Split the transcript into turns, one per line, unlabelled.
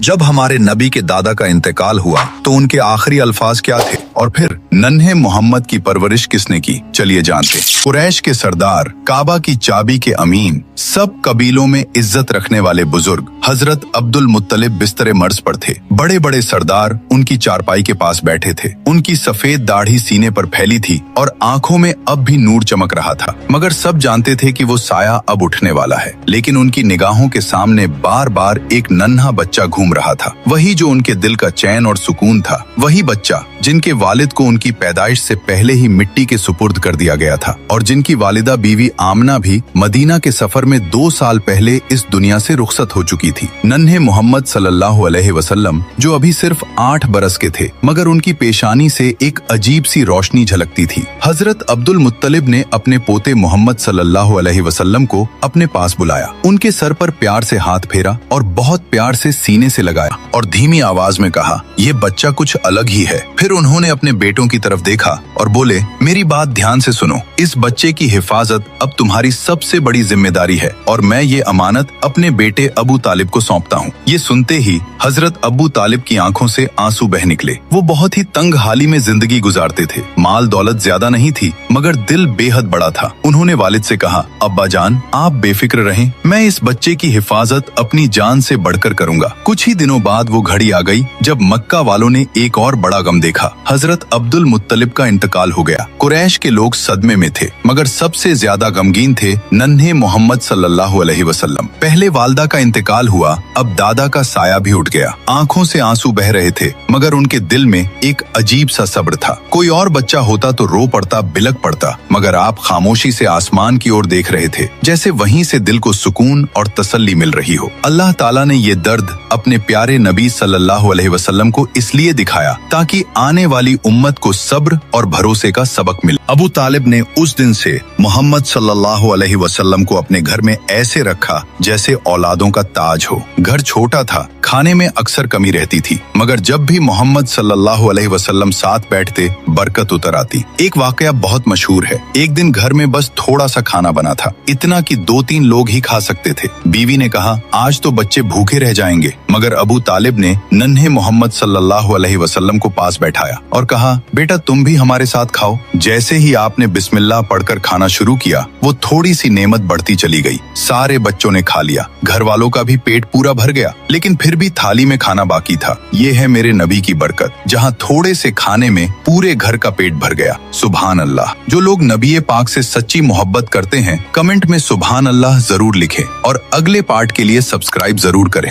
जब हमारे नबी के दादा का इंतकाल हुआ तो उनके आखिरी अल्फाज क्या थे और फिर नन्हे मोहम्मद की परवरिश किसने की, चलिए जानते। कुरैश के सरदार, काबा की चाबी के अमीन, सब कबीलों में इज्जत रखने वाले बुजुर्ग हजरत अब्दुल मुत्तलिब बिस्तरे मर्ज पर थे। बड़े बड़े सरदार उनकी चारपाई के पास बैठे थे। उनकी सफेद दाढ़ी सीने पर फैली थी और आंखों में अब भी नूर चमक रहा था, मगर सब जानते थे कि वो साया अब उठने वाला है। लेकिन उनकी निगाहों के सामने बार बार एक नन्हा बच्चा घूम रहा था, वही जो उनके दिल का चैन और सुकून था, वही बच्चा जिनके वालिद को उनकी पैदाइश से पहले ही मिट्टी के सुपुर्द कर दिया गया था और जिनकी वालिदा बीवी आमना भी मदीना के सफर में 2 साल पहले इस दुनिया से रुखसत हो चुकी थी। नन्हे मोहम्मद सल्लल्लाहु अलैहि वसल्लम जो अभी सिर्फ 8 बरस के थे, मगर उनकी पेशानी से एक अजीब सी रोशनी झलकती थी। हजरत अब्दुल मुत्तलिब ने अपने पोते मोहम्मद सल्लल्लाहु अलैहि वसल्लम को अपने पास बुलाया, उनके सर पर प्यार से हाथ फेरा और बहुत प्यार से सीने से लगाया और धीमी आवाज में कहा, ये बच्चा कुछ अलग ही है। फिर उन्होंने अपने बेटों की तरफ देखा और बोले, मेरी बात ध्यान से सुनो, इस बच्चे की हिफाजत अब तुम्हारी सबसे बड़ी जिम्मेदारी है और मैं ये अमानत अपने बेटे अबू तालिब को सौंपता हूँ। ये सुनते ही हजरत अबू तालिब की आंखों से आंसू बह निकले। वो बहुत ही तंग हाली में जिंदगी गुजारते थे, माल दौलत ज्यादा नहीं थी, मगर दिल बेहद बड़ा था। उन्होंने वालिद से कहा, अब्बा जान आप बेफिक्र रहें, मैं इस बच्चे की हिफाजत अपनी जान से बढ़कर करूंगा। कुछ ही दिनों बाद वो घड़ी आ गई जब मक्का वालों ने एक और बड़ा गम देखा। हजरत अब्दुल मुत्तलिब का इंतकाल हो गया। कुरैश के लोग सदमे में थे, मगर सबसे ज्यादा गमगीन थे नन्हे मोहम्मद सल्लल्लाहु अलैहि वसल्लम। पहले वालदा का इंतकाल हुआ, अब दादा का साया भी उठ गया। आंखों से आंसू बह रहे थे, मगर उनके दिल में एक अजीब सा सब्र था। कोई और बच्चा होता तो रो पड़ता, बिलक पड़ता, मगर आप खामोशी से आसमान की ओर देख रहे थे, जैसे वहीं से दिल को सुकून और तसल्ली मिल रही हो। अल्लाह ताला ने ये दर्द अपने प्यारे नबी सल्लल्लाहु अलैहि वसल्लम को इसलिए दिखाया ताकि आने वाली उम्मत को सब्र और भरोसे का सबक मिले। अबू तालिब ने उस दिन से मोहम्मद सल्लल्लाहु अलैहि वसल्लम को अपने घर में ऐसे रखा जैसे औलादों का ताज हो। घर छोटा था, खाने में अक्सर कमी रहती थी, मगर जब भी मोहम्मद सल्लल्लाहु अलैहि वसल्लम साथ बैठते बरकत उतर आती। एक वाकया बहुत मशहूर है। एक दिन घर में बस थोड़ा सा खाना बना था, इतना कि 2-3 लोग ही खा सकते थे। बीवी ने कहा, आज तो बच्चे भूखे रह जाएंगे, मगर अबू तालिब ने नन्हे मोहम्मद सल्लल्लाहु अलैहि वसल्लम को पास बैठाया और कहा, बेटा तुम भी हमारे साथ खाओ। जैसे ही आपने बिस्मिल्लाह पढ़कर खाना शुरू किया, वो थोड़ी सी नेमत बढ़ती चली गई। सारे बच्चों ने खा लिया, घर वालों का भी पेट पूरा भर गया, लेकिन फिर भी थाली में खाना बाकी था। ये है मेरे नबी की बरकत, जहाँ थोड़े से खाने में पूरे घर का पेट भर गया। सुभान अल्लाह। जो लोग नबी पाक से सच्ची मोहब्बत करते हैं, कमेंट में सुभान अल्लाह जरूर लिखें और अगले पार्ट के लिए सब्सक्राइब जरूर करें।